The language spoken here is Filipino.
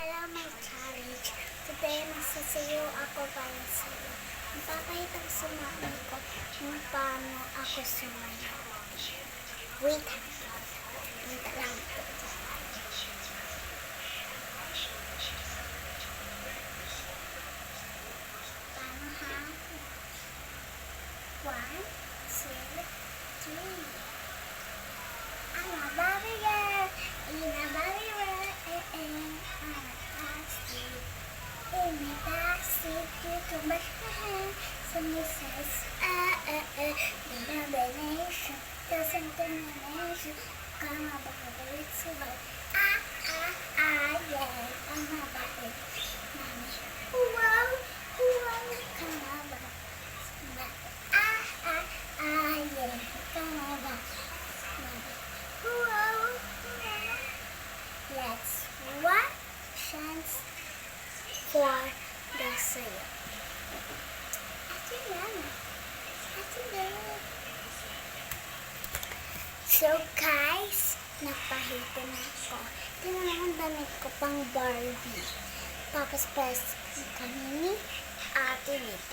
Hello, my challenge. Today, magsasayaw ako para sa'yo. Ipapakita ko sa mami ko kung paano ako sumayaw. Wait. Wait lang. Paano ha? 1, 2, 3. I'm a Barbie girl. In a Barbie world. In my backseat, you can brush my hair. Somebody says, denomination, doesn't denomination. Come on, but it's about yeah, I'm about it. Mommy, wow, come on, but yeah, come on, but wow, let's one chance for the sale. So guys, napahito na ako. Tingnan naman damit ko pang Barbie. Tapos press kami ni ate dito.